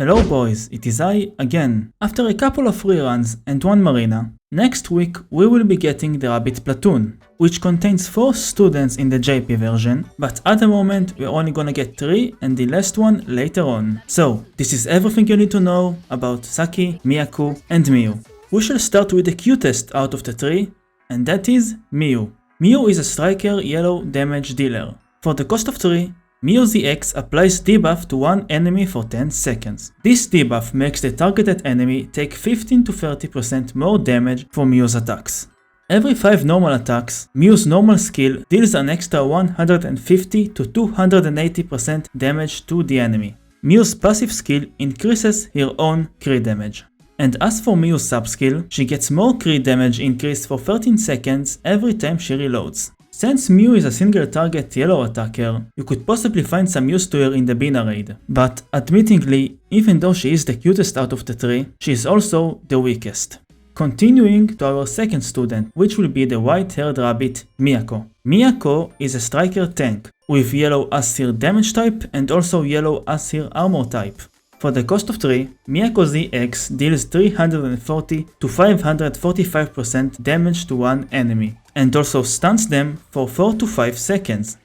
Hello boys, it is I again. After a couple of reruns and one marina, next week we will be getting the Rabbit Platoon, which contains 4 students in the JP version, but at the moment we're only gonna get 3 and the last one later on. So, this is everything you need to know about Saki, Miyako and Miyu. We shall start with the cutest out of the 3, and that is Miyu. Miyu is a striker yellow damage dealer. For the cost of 3, Miyu ZX applies debuff to one enemy for 10 seconds. This debuff makes the targeted enemy take 15 to 30% more damage from Miyu's attacks. Every 5 normal attacks, Miyu's normal skill deals an extra 150 to 280% damage to the enemy. Miyu's passive skill increases her own crit damage. And as for Miyu's sub-skill, she gets more crit damage increase for 13 seconds every time she reloads. Since Miyu is a single target yellow attacker, you could possibly find some use to her in the Bina raid. But admittingly, even though she is the cutest out of the 3, she is also the weakest. Continuing to our second student, which will be the white-haired rabbit, Miyako. Miyako is a striker tank, with yellow as her damage type and also yellow as her armor type. For the cost of 3, Miyako ZX deals 340 to 545% damage to one enemy, and also stuns them for 4 to 5 seconds.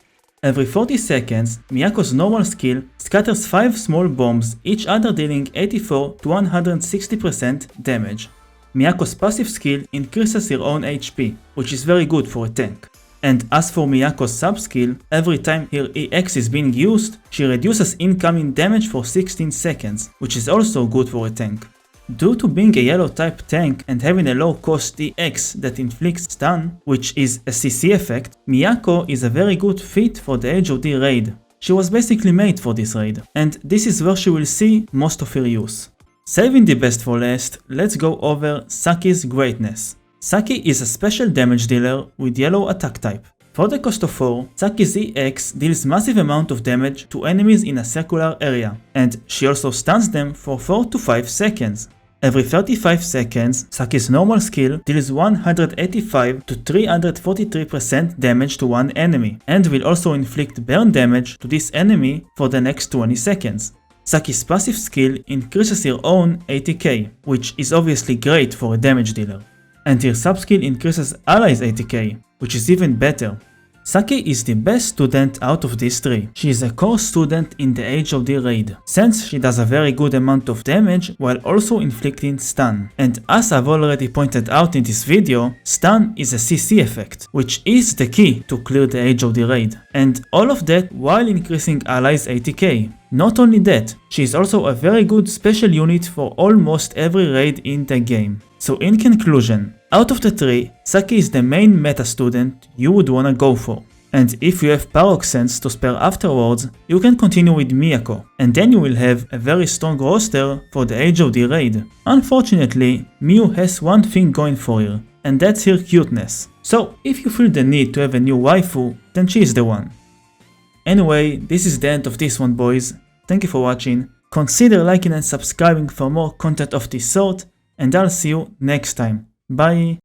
Every 40 seconds, Miyako's normal skill scatters 5 small bombs, each other dealing 84 to 160% damage. Miyako's passive skill increases her own HP, which is very good for a tank. And as for Miyako's sub-skill, every time her EX is being used, she reduces incoming damage for 16 seconds, which is also good for a tank. Due to being a yellow type tank and having a low cost EX that inflicts stun, which is a CC effect, Miyako is a very good fit for the HOD raid. She was basically made for this raid, and this is where she will see most of her use. Saving the best for last, let's go over Saki's greatness. Saki is a special damage dealer with yellow attack type. For the cost of 4, Saki's EX deals massive amount of damage to enemies in a circular area, and she also stuns them for 4 to 5 seconds. Every 35 seconds, Saki's normal skill deals 185 to 343% damage to one enemy, and will also inflict burn damage to this enemy for the next 20 seconds. Saki's passive skill increases her own ATK, which is obviously great for a damage dealer. And her sub-skill increases allies' ATK, which is even better. Saki is the best student out of these 3. She is a core student in the HOD raid, since she does a very good amount of damage while also inflicting stun. And as I've already pointed out in this video, stun is a CC effect, which is the key to clear the HOD raid. And all of that while increasing allies' ATK. Not only that, she is also a very good special unit for almost every raid in the game. So in conclusion, out of the 3, Saki is the main meta student you would wanna go for. And if you have Paroxens to spare afterwards, you can continue with Miyako, and then you will have a very strong roster for the HOD raid. Unfortunately, Miyu has one thing going for her, and that's her cuteness. So if you feel the need to have a new waifu, then she is the one. Anyway, this is the end of this one, boys. Thank you for watching. Consider liking and subscribing for more content of this sort, and I'll see you next time. Bye!